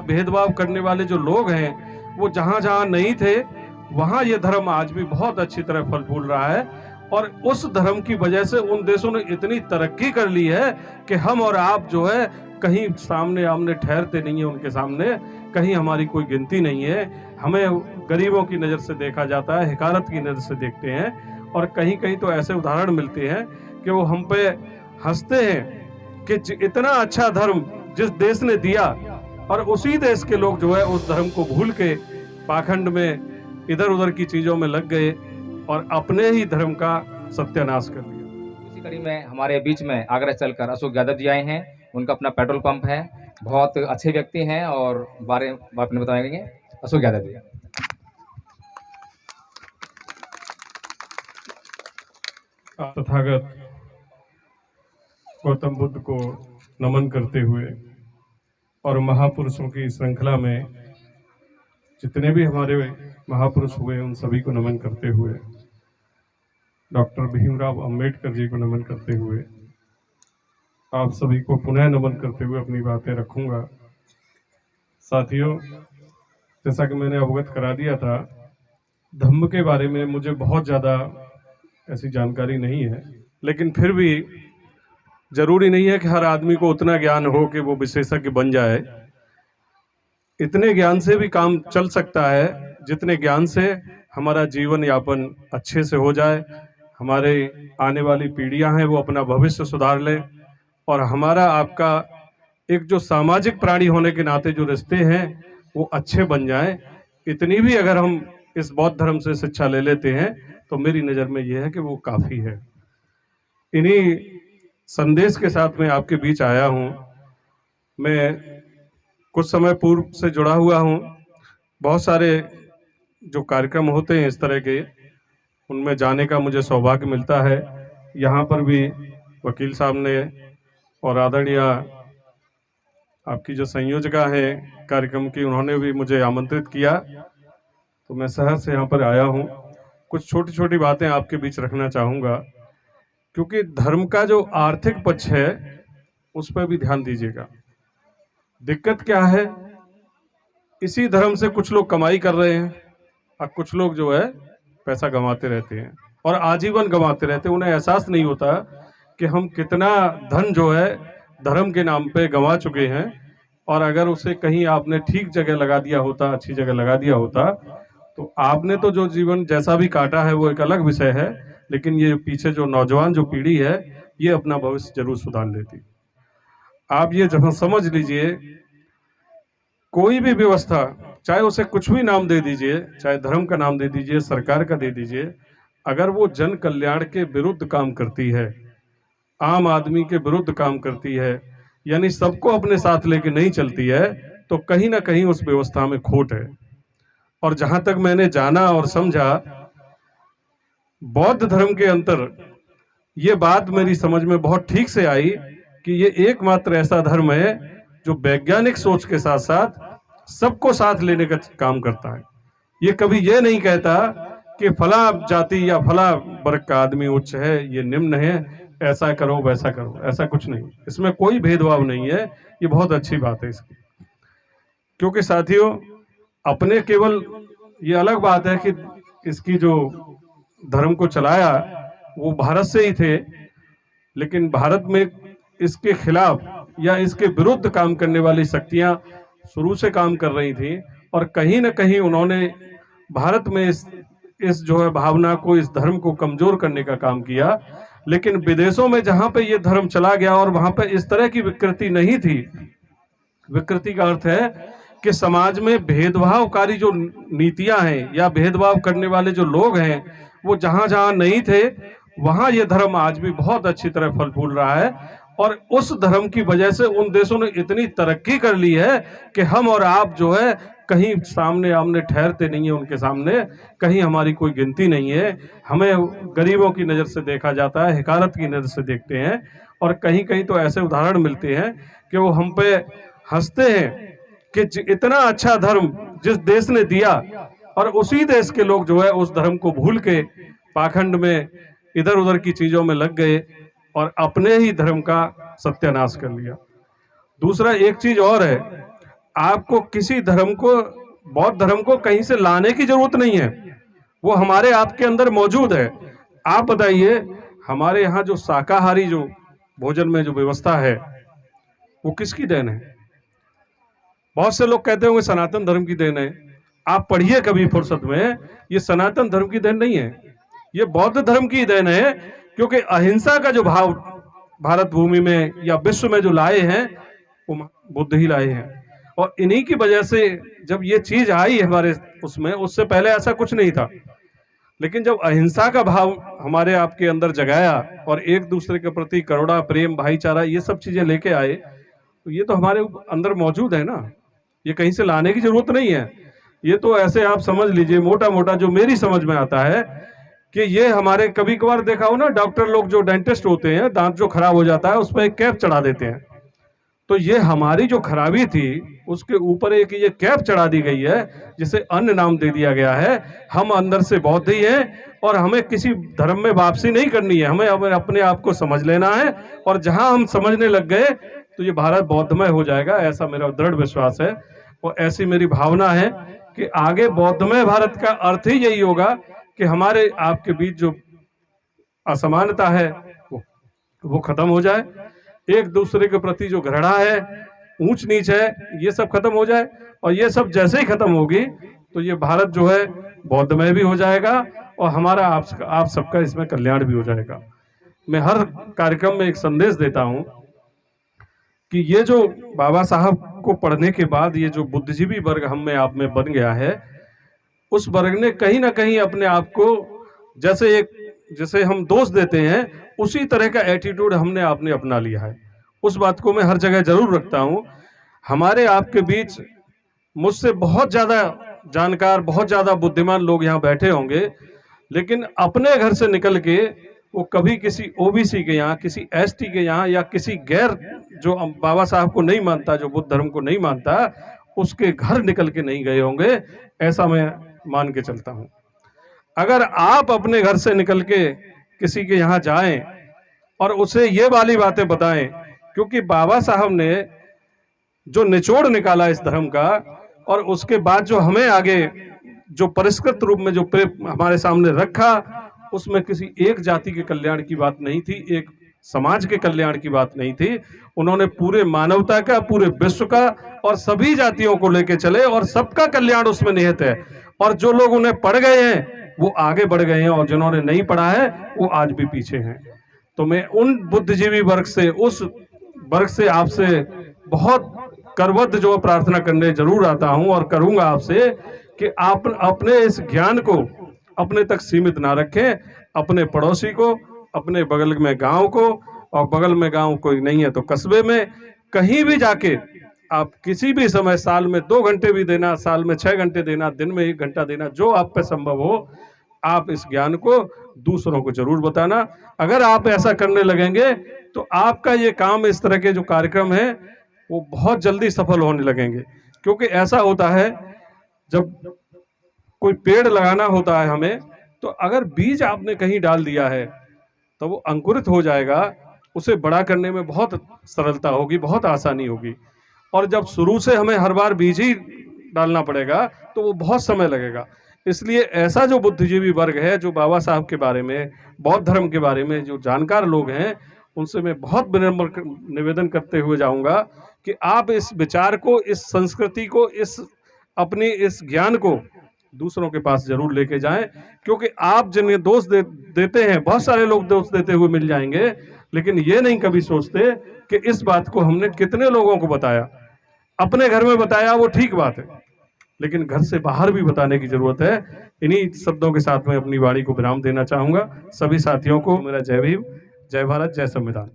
भेदभाव करने वाले जो लोग हैं वो जहां जहां नहीं थे वहां ये धर्म आज भी बहुत अच्छी तरह फल फूल रहा है। और उस धर्म की वजह से उन देशों ने इतनी तरक्की कर ली है कि हम और आप जो है कहीं सामने आमने ठहरते नहीं है उनके सामने, कहीं हमारी कोई गिनती नहीं है। हमें गरीबों की नज़र से देखा जाता है, हिकारत की नज़र से देखते हैं, और कहीं कहीं तो ऐसे उदाहरण मिलते हैं कि वो हम पे हंसते हैं कि इतना अच्छा धर्म जिस देश ने दिया और उसी देश के लोग जो है उस धर्म को भूल के पाखंड में इधर उधर की चीजों में लग गए और अपने ही धर्म का सत्यानाश कर लिया। इसी कड़ी में हमारे बीच में आगरा चलकर अशोक यादव जी आए हैं। उनका अपना पेट्रोल पंप है, बहुत अच्छे व्यक्ति हैं और बारे में बताएंगे अशोक यादव जी। तथागत गौतम बुद्ध को नमन करते हुए और महापुरुषों की श्रृंखला में जितने भी हमारे महापुरुष हुए उन सभी को नमन करते हुए, डॉक्टर भीमराव अंबेडकर जी को नमन करते हुए, आप सभी को पुनः नमन करते हुए अपनी बातें रखूंगा। साथियों, जैसा कि मैंने अवगत करा दिया था, धम्म के बारे में मुझे बहुत ज़्यादा ऐसी जानकारी नहीं है, लेकिन फिर भी जरूरी नहीं है कि हर आदमी को उतना ज्ञान हो कि वो विशेषज्ञ बन जाए। इतने ज्ञान से भी काम चल सकता है जितने ज्ञान से हमारा जीवन यापन अच्छे से हो जाए, हमारे आने वाली पीढ़ियां हैं वो अपना भविष्य सुधार लें, और हमारा आपका एक जो सामाजिक प्राणी होने के नाते जो रिश्ते हैं वो अच्छे बन जाएं। इतनी भी अगर हम इस बौद्ध धर्म से शिक्षा ले लेते हैं तो मेरी नज़र में यह है कि वो काफ़ी है। इन्हीं संदेश के साथ मैं आपके बीच आया हूँ। मैं कुछ समय पूर्व से जुड़ा हुआ हूँ। बहुत सारे जो कार्यक्रम होते हैं इस तरह के, उनमें जाने का मुझे सौभाग्य मिलता है। यहाँ पर भी वकील साहब ने और आदरणीय आपकी जो संयोजका है कार्यक्रम की, उन्होंने भी मुझे आमंत्रित किया, तो मैं शहर से यहाँ पर आया हूँ। कुछ छोटी छोटी बातें आपके बीच रखना चाहूँगा, क्योंकि धर्म का जो आर्थिक पक्ष है उस पर भी ध्यान दीजिएगा। दिक्कत क्या है, इसी धर्म से कुछ लोग कमाई कर रहे हैं और कुछ लोग जो है पैसा गंवाते रहते हैं और आजीवन गंवाते रहते हैं। उन्हें एहसास नहीं होता कि हम कितना धन जो है धर्म के नाम पे गंवा चुके हैं, और अगर उसे कहीं आपने ठीक जगह लगा दिया होता, अच्छी जगह लगा दिया होता, तो आपने तो जो जीवन जैसा भी काटा है वो एक अलग विषय है, लेकिन ये पीछे जो नौजवान जो पीढ़ी है ये अपना भविष्य जरूर सुधार लेती। आप ये जब समझ लीजिए, कोई भी व्यवस्था, चाहे उसे कुछ भी नाम दे दीजिए, चाहे धर्म का नाम दे दीजिए, सरकार का दे दीजिए, अगर वो जन कल्याण के विरुद्ध काम करती है, आम आदमी के विरुद्ध काम करती है, यानी सबको अपने साथ लेके नहीं चलती है, तो कहीं ना कहीं उस व्यवस्था में खोट है। और जहां तक मैंने जाना और समझा, बौद्ध धर्म के अंतर ये बात मेरी समझ में बहुत ठीक से आई कि ये एकमात्र ऐसा धर्म है जो वैज्ञानिक सोच के साथ साथ सबको साथ लेने का काम करता है। ये कभी ये नहीं कहता कि फला जाति या फला वर्ग का आदमी उच्च है, ये निम्न है, ऐसा करो वैसा करो, ऐसा कुछ नहीं। इसमें कोई भेदभाव नहीं है। ये बहुत अच्छी बात है इसकी, क्योंकि साथियों, अपने केवल ये अलग बात है कि इसकी जो धर्म को चलाया वो भारत से ही थे, लेकिन भारत में इसके खिलाफ या इसके विरुद्ध काम करने वाली शक्तियां शुरू से काम कर रही थी, और कहीं ना कहीं उन्होंने भारत में इस जो है भावना को, इस धर्म को कमजोर करने का काम किया। लेकिन विदेशों में जहां पे ये धर्म चला गया और वहां पे इस तरह की विकृति नहीं थी, विकृति का अर्थ है कि समाज में भेदभावकारी जो नीतियां हैं या भेदभाव करने वाले जो लोग हैं वो जहां जहां नहीं थे वहां ये धर्म आज भी बहुत अच्छी तरह फल फूल रहा है। और उस धर्म की वजह से उन देशों ने इतनी तरक्की कर ली है कि हम और आप जो है कहीं सामने आमने ठहरते नहीं है उनके सामने, कहीं हमारी कोई गिनती नहीं है। हमें गरीबों की नज़र से देखा जाता है, हिकारत की नज़र से देखते हैं, और कहीं कहीं तो ऐसे उदाहरण मिलते हैं कि वो हम पे हंसते हैं कि इतना अच्छा धर्म जिस देश ने दिया और उसी देश के लोग जो है उस धर्म को भूल के पाखंड में इधर उधर की चीजों में लग गए और अपने ही धर्म का सत्यानाश कर लिया। दूसरा एक चीज और है, आपको किसी धर्म को, बौद्ध धर्म को कहीं से लाने की जरूरत नहीं है, वो हमारे आपके अंदर मौजूद है। आप बताइए, हमारे यहाँ जो शाकाहारी जो भोजन में जो व्यवस्था है वो किसकी देन है? बहुत से लोग कहते होंगे सनातन धर्म की देन है। आप पढ़िए कभी फुर्सत में, ये सनातन धर्म की देन नहीं है, ये बौद्ध धर्म की देन है। क्योंकि अहिंसा का जो भाव भारत भूमि में या विश्व में जो लाए हैं वो बुद्ध ही लाए हैं। और इन्हीं की वजह से जब ये चीज आई हमारे उसमें, उससे पहले ऐसा कुछ नहीं था। लेकिन जब अहिंसा का भाव हमारे आपके अंदर जगाया और एक दूसरे के प्रति करुणा, प्रेम, भाईचारा, ये सब चीजें लेके आए, तो ये तो हमारे अंदर मौजूद है ना, ये कहीं से लाने की जरूरत नहीं है। ये तो ऐसे आप समझ लीजिए, मोटा मोटा जो मेरी समझ में आता है कि ये हमारे, कभी कभार देखा हो ना, डॉक्टर लोग जो डेंटिस्ट होते हैं, दांत जो खराब हो जाता है उस पर एक कैप चढ़ा देते हैं। तो ये हमारी जो खराबी थी उसके ऊपर एक ये कैप चढ़ा दी गई है, जिसे अन्य नाम दे दिया गया है। हम अंदर से बौद्ध ही हैं और हमें किसी धर्म में वापसी नहीं करनी है, हमें अपने आप को समझ लेना है। और जहां हम समझने लग गए तो ये भारत बौद्धमय हो जाएगा, ऐसा मेरा दृढ़ विश्वास है। और ऐसी मेरी भावना है कि आगे बौद्धमय भारत का अर्थ ही यही होगा कि हमारे आपके बीच जो असमानता है वो खत्म हो जाए, एक दूसरे के प्रति जो घृणा है, ऊंच नीच है, ये सब खत्म हो जाए। और ये सब जैसे ही खत्म होगी तो ये भारत जो है बौद्धमय भी हो जाएगा और हमारा आप सबका इसमें कल्याण भी हो जाएगा। मैं हर कार्यक्रम में एक संदेश देता हूं कि ये जो बाबा साहब को पढ़ने के बाद ये जो बुद्धिजीवी वर्ग हम में आप में बन गया है, उस वर्ग ने कहीं ना कहीं अपने आप को जैसे हम दोष देते हैं, उसी तरह का एटीट्यूड हमने आपने अपना लिया है। उस बात को मैं हर जगह जरूर रखता हूं। हमारे आपके बीच मुझसे बहुत ज्यादा जानकार, बहुत ज्यादा बुद्धिमान लोग यहाँ बैठे होंगे, लेकिन अपने घर से निकल के वो कभी किसी ओबीसी के यहाँ, किसी एसटी के यहाँ या किसी गैर जो बाबा साहब को नहीं मानता, जो बुद्ध धर्म को नहीं मानता, उसके घर निकल के नहीं गए होंगे, ऐसा मैं मान के चलता हूं। अगर आप अपने घर से निकल के किसी के यहाँ जाएं और उसे ये वाली बातें बताएं, क्योंकि बाबा साहब ने जो निचोड़ निकाला इस धर्म का, और उसके बाद जो हमें आगे जो परिष्कृत रूप में जो हमारे सामने रखा, उसमें किसी एक जाति के कल्याण की बात नहीं थी, एक समाज के कल्याण की बात नहीं थी। उन्होंने पूरे मानवता का, पूरे विश्व का और सभी जातियों को लेके चले और सबका कल्याण उसमें निहित है। और जो लोग उन्हें पढ़ गए हैं वो आगे बढ़ गए हैं और जिन्होंने नहीं पढ़ा है वो आज भी पीछे हैं। तो मैं उन बुद्धिजीवी वर्ग से, उस वर्ग से आपसे बहुत करबद्ध जो प्रार्थना करने जरूर आता हूं और करूंगा आपसे कि आप अपने इस ज्ञान को अपने तक सीमित ना रखें, अपने पड़ोसी को, अपने बगल में गांव को, और बगल में गांव कोई नहीं है तो कस्बे में, कहीं भी जाके आप किसी भी समय, साल में 2 घंटे भी देना, साल में 6 घंटे देना, दिन में 1 घंटा देना, जो आप पे संभव हो, आप इस ज्ञान को दूसरों को जरूर बताना। अगर आप ऐसा करने लगेंगे तो आपका ये काम, इस तरह के जो कार्यक्रम है वो बहुत जल्दी सफल होने लगेंगे। क्योंकि ऐसा होता है, जब कोई पेड़ लगाना होता है हमें, तो अगर बीज आपने कहीं डाल दिया है तो वो अंकुरित हो जाएगा, उसे बड़ा करने में बहुत सरलता होगी, बहुत आसानी होगी। और जब शुरू से हमें हर बार बीज ही डालना पड़ेगा तो वो बहुत समय लगेगा। इसलिए ऐसा जो बुद्धिजीवी वर्ग है, जो बाबा साहब के बारे में, बौद्ध धर्म के बारे में जो जानकार लोग हैं, उनसे मैं बहुत विनम्र निवेदन करते हुए जाऊंगा कि आप इस विचार को, इस संस्कृति को, अपनी इस ज्ञान को दूसरों के पास जरूर लेके जाएं। क्योंकि आप जिन्हें दोष देते हैं, बहुत सारे लोग दोष देते हुए मिल जाएंगे, लेकिन ये नहीं कभी सोचते कि इस बात को हमने कितने लोगों को बताया। अपने घर में बताया वो ठीक बात है, लेकिन घर से बाहर भी बताने की जरूरत है। इन्हीं शब्दों के साथ मैं अपनी वाणी को विराम देना चाहूंगा। सभी साथियों को मेरा जय भीम, जय भारत, जय संविधान।